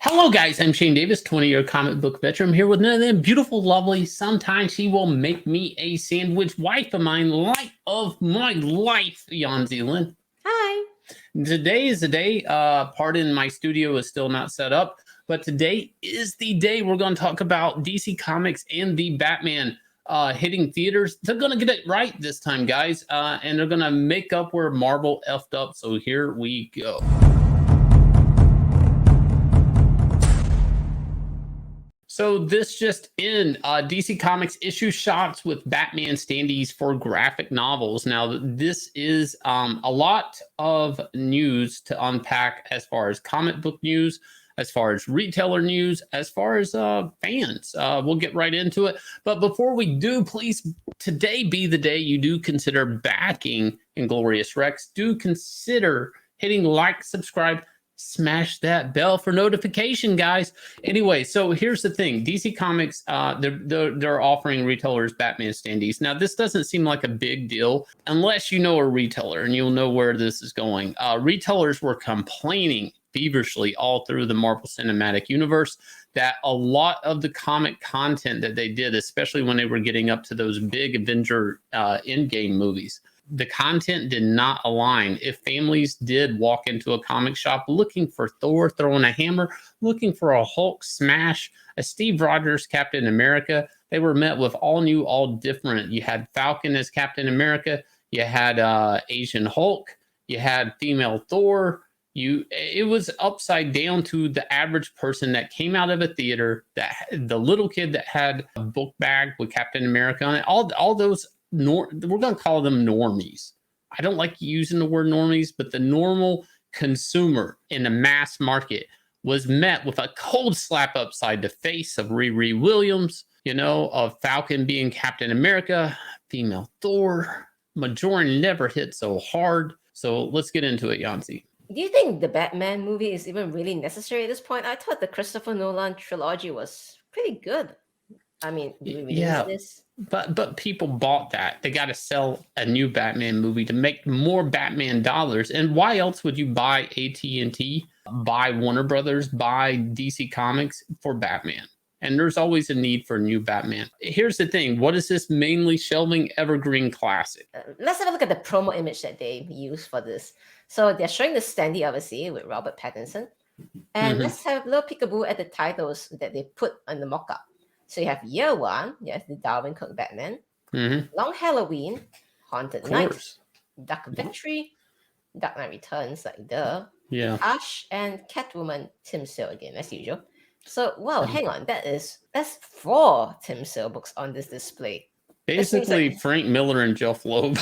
Hello, guys. I'm Shane Davis, 20-year comic book veteran. I'm here with none of them beautiful, lovely. Sometimes she will make me a sandwich. Wife of mine, light of my life, Yanzi Lynn. Hi. Today is the day. Pardon, my studio is still not set up, but today is the day we're going to talk about DC Comics and the Batman hitting theaters. They're going to get it right this time, guys, and they're going to make up where Marvel effed up. So here we go. So this just in, DC Comics issue shots with Batman standees for graphic novels. Now, this is a lot of news to unpack as far as comic book news, as far as retailer news, as far as fans. We'll get right into it. But before we do, please, today be the day you do consider backing Inglorious Rex. Do consider hitting like, subscribe, smash that bell for notification, guys. Anyway, so here's the thing. DC Comics, they're offering retailers Batman standees. Now, this doesn't seem like a big deal unless you know a retailer, and you'll know where this is going. Retailers were complaining feverishly all through the Marvel Cinematic Universe that a lot of the comic content that they did, especially when they were getting up to those big Avenger Endgame movies, the content did not align. If families did walk into a comic shop looking for Thor throwing a hammer, looking for a Hulk smash, a Steve Rogers Captain America, they were met with all new, all different. You had Falcon as Captain America, you had Asian Hulk, you had female Thor. It was upside down to the average person that came out of a theater, that the little kid that had a book bag with Captain America on it, all those we're going to call them normies. I don't like using the word normies, but the normal consumer in the mass market was met with a cold slap upside the face of Riri Williams, of Falcon being Captain America, female Thor. Majoran never hit so hard. So let's get into it, Yanzi. Do you think the Batman movie is even really necessary at this point? I thought the Christopher Nolan trilogy was pretty good. I mean, do we really need this? But people bought that. They got to sell a new Batman movie to make more Batman dollars. And why else would you buy AT&T, buy Warner Brothers, buy DC Comics for Batman? And there's always a need for a new Batman. Here's the thing. What is this mainly shelving? Evergreen Classic. Let's have a look at the promo image that they used for this. So they're showing the standee, obviously, with Robert Pattinson. And let's have a little peekaboo at the titles that they put on the mock-up. So you have Year One, you have the Darwin Cook Batman, Long Halloween, Haunted Night, Dark Victory, Dark Knight Returns, Ash, and Catwoman Tim Sale again, as usual. So, wow, hang on, that's 4 Tim Sale books on this display. Basically, Frank Miller and Jeff Loeb.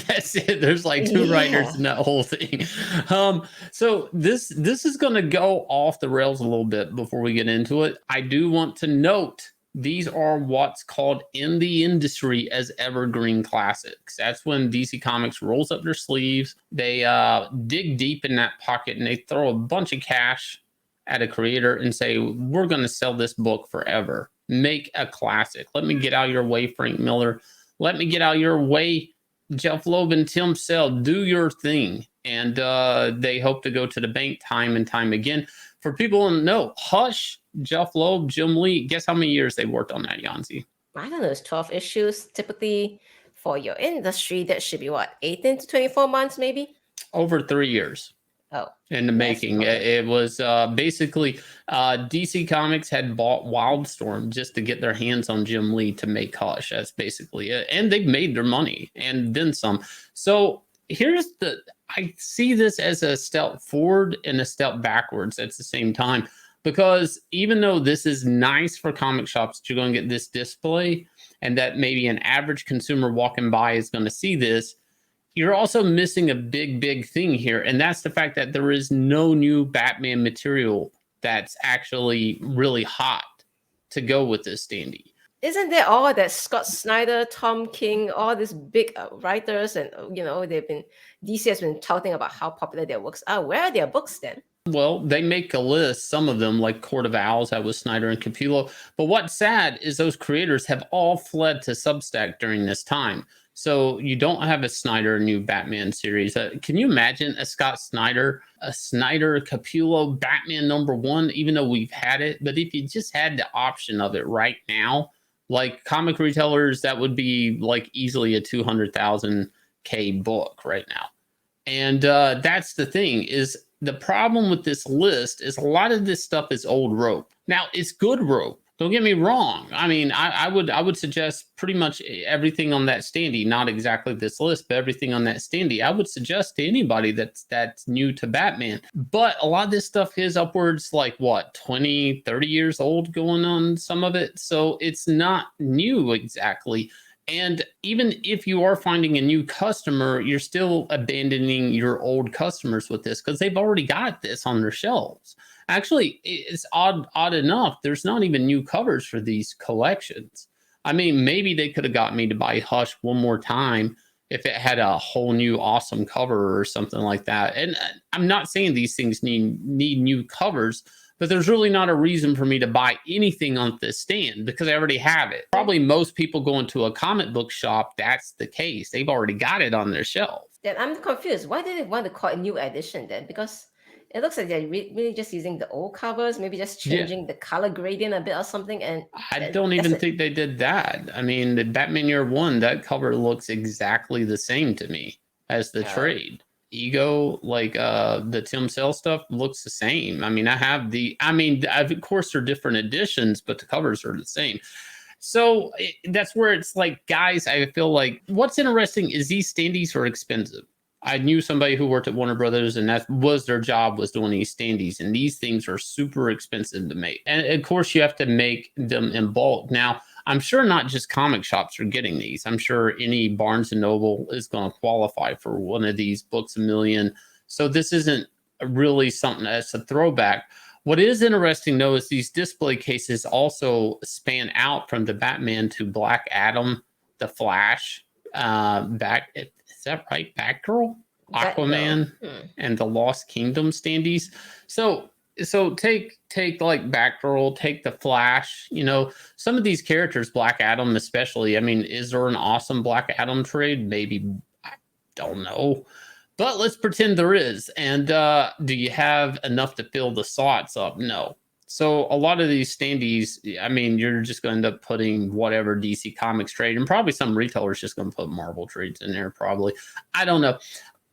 That's it. There's like 2 writers in that whole thing. So this is going to go off the rails a little bit before we get into it. I do want to note these are what's called in the industry as Evergreen Classics. That's when DC Comics rolls up their sleeves. They dig deep in that pocket and they throw a bunch of cash at a creator and say, we're going to sell this book forever. Make a classic. Let me get out of your way, Frank Miller. Let me get out of your way, Jeff Loeb and Tim Sale. Do your thing. And they hope to go to the bank time and time again. For people who know, Hush, Jeff Loeb, Jim Lee, guess how many years they worked on that, Yanzi? I don't know, it's 12 issues. Typically, for your industry, that should be what, 18 to 24 months, maybe? Over 3 years. Oh. In the making. It was basically DC Comics had bought Wildstorm just to get their hands on Jim Lee to make Hush. That's basically it. And they've made their money and then some. So I see this as a step forward and a step backwards at the same time, because even though this is nice for comic shops, you're going to get this display and that maybe an average consumer walking by is going to see this, you're also missing a big thing here. And that's the fact that there is no new Batman material that's actually really hot to go with this standee. Isn't there all that Scott Snyder, Tom King, all these big writers, and DC has been touting about how popular their works are? Where are their books then? Well, they make a list, some of them, like Court of Owls, that was Snyder and Capullo. But what's sad is those creators have all fled to Substack during this time. So you don't have a Snyder new Batman series. Can you imagine a Snyder Capullo Batman #1, even though we've had it? But if you just had the option of it right now, like comic retailers, that would be like easily a 200,000K book right now. And that's the thing, is the problem with this list is a lot of this stuff is old rope. Now it's good rope. Don't get me wrong. I mean, I would suggest pretty much everything on that standee, not exactly this list, but everything on that standee. I would suggest to anybody that's new to Batman. But a lot of this stuff is upwards like what, 20, 30 years old going on some of it. So it's not new exactly. And even if you are finding a new customer, you're still abandoning your old customers with this because they've already got this on their shelves. Actually, it's odd enough. There's not even new covers for these collections. I mean, maybe they could have got me to buy Hush one more time if it had a whole new awesome cover or something like that. And I'm not saying these things need new covers, but there's really not a reason for me to buy anything on this stand because I already have it. Probably most people go into a comic book shop, that's the case. They've already got it on their shelf. Then I'm confused. Why did they want to call it new edition then? Because it looks like they're really just using the old covers, maybe just changing the color gradient a bit or something. And I don't even think they did that. I mean, the Batman Year One, that cover looks exactly the same to me as the trade. Ego, like the Tim Sale stuff, looks the same. I mean, of course they're different editions, but the covers are the same. So that's where it's like, guys, I feel like what's interesting is these standees are expensive. I knew somebody who worked at Warner Brothers, and that was their job, was doing these standees, and these things are super expensive to make. And of course, you have to make them in bulk. Now, I'm sure not just comic shops are getting these. I'm sure any Barnes and Noble is going to qualify for one of these books a million. So this isn't really something that's a throwback. What is interesting, though, is these display cases also span out from the Batman to Black Adam, the Flash, is that right? Batgirl, Aquaman, and the Lost Kingdom standees. So take like Batgirl, take the Flash, some of these characters, Black Adam especially. I mean, is there an awesome Black Adam trade? Maybe, I don't know. But let's pretend there is. And do you have enough to fill the slots up? No. So a lot of these standees, I mean, you're just going to end up putting whatever DC Comics trade, and probably some retailers just going to put Marvel trades in there probably. I don't know.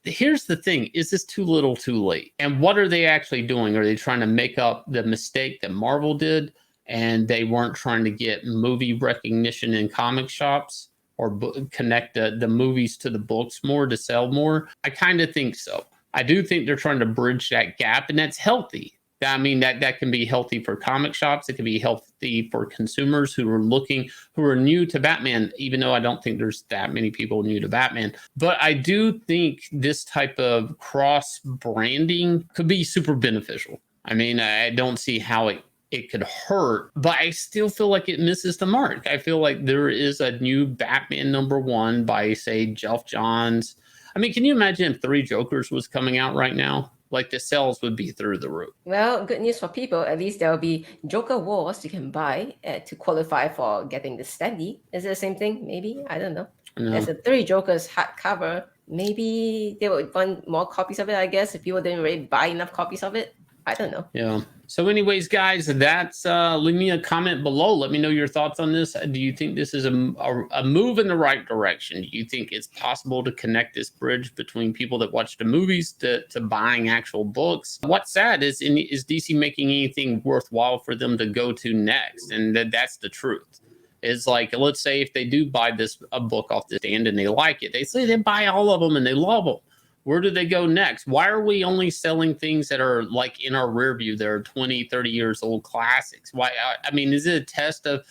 Here's the thing. Is this too little too late? And what are they actually doing? Are they trying to make up the mistake that Marvel did and they weren't trying to get movie recognition in comic shops or connect the movies to the books more to sell more? I kind of think so. I do think they're trying to bridge that gap, and that's healthy. I mean, that can be healthy for comic shops. It can be healthy for consumers who are new to Batman, even though I don't think there's that many people new to Batman. But I do think this type of cross branding could be super beneficial. I mean, I don't see how it could hurt, but I still feel like it misses the mark. I feel like there is a new Batman #1 by, say, Geoff Johns. I mean, can you imagine if 3 Jokers was coming out right now? Like, the sales would be through the roof. Well, good news for people. At least there will be Joker Wars you can buy to qualify for getting the standee. Is it the same thing? Maybe. I don't know. There's a 3 Jokers hardcover. Maybe they would want more copies of it, I guess, if people didn't really buy enough copies of it. I don't know. Yeah. So anyways, guys, that's leave me a comment below. Let me know your thoughts on this. Do you think this is a move in the right direction? Do you think it's possible to connect this bridge between people that watch the movies to buying actual books? What's sad is DC making anything worthwhile for them to go to next? And that's the truth. Is like, let's say if they do buy a book off the stand and they like it, they say they buy all of them and they love them. Where do they go next? Why are we only selling things that are like in our rear view? They're 20, 30 years old classics. Why? I mean, is it a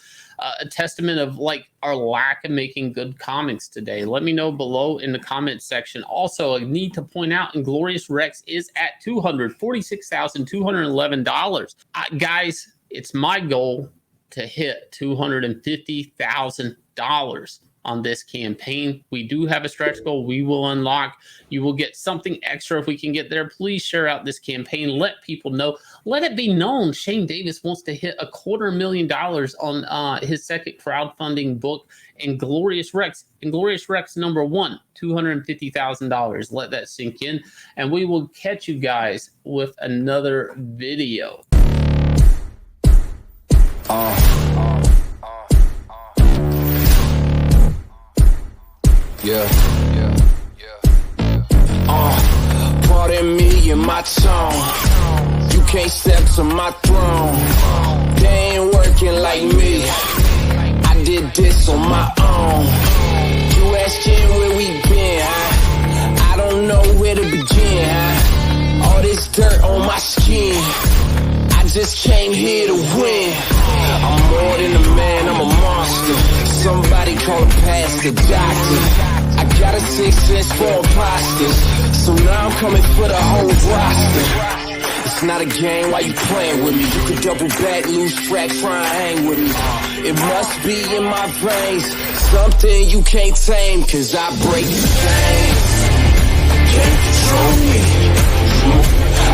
testament of like our lack of making good comics today? Let me know below in the comment section. Also, I need to point out Inglorious Rex is at $246,211. Guys, it's my goal to hit $250,000 on this campaign. We do have a stretch goal we will unlock. You will get something extra if we can get there. Please share out this campaign. Let people know. Let it be known Shane Davis wants to hit $250,000 on his second crowdfunding book, Inglorious Rex. Inglorious Rex #1, $250,000. Let that sink in. And we will catch you guys with another video. Pardon me and my tone. You can't step to my throne. They ain't working like me. I did this on my own. You asking where we been, huh? I don't know where to begin, huh? All this dirt on my skin. I just came here to win. I'm more than a man, I'm a monster. Somebody call a pastor, doctor. I got a 6th sense for imposters. So now I'm coming for the whole roster. It's not a game, why you playing with me? You could double back, lose track, try and hang with me. It must be in my veins, something you can't tame, cause I break the game. Can't control me.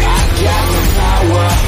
I got the power.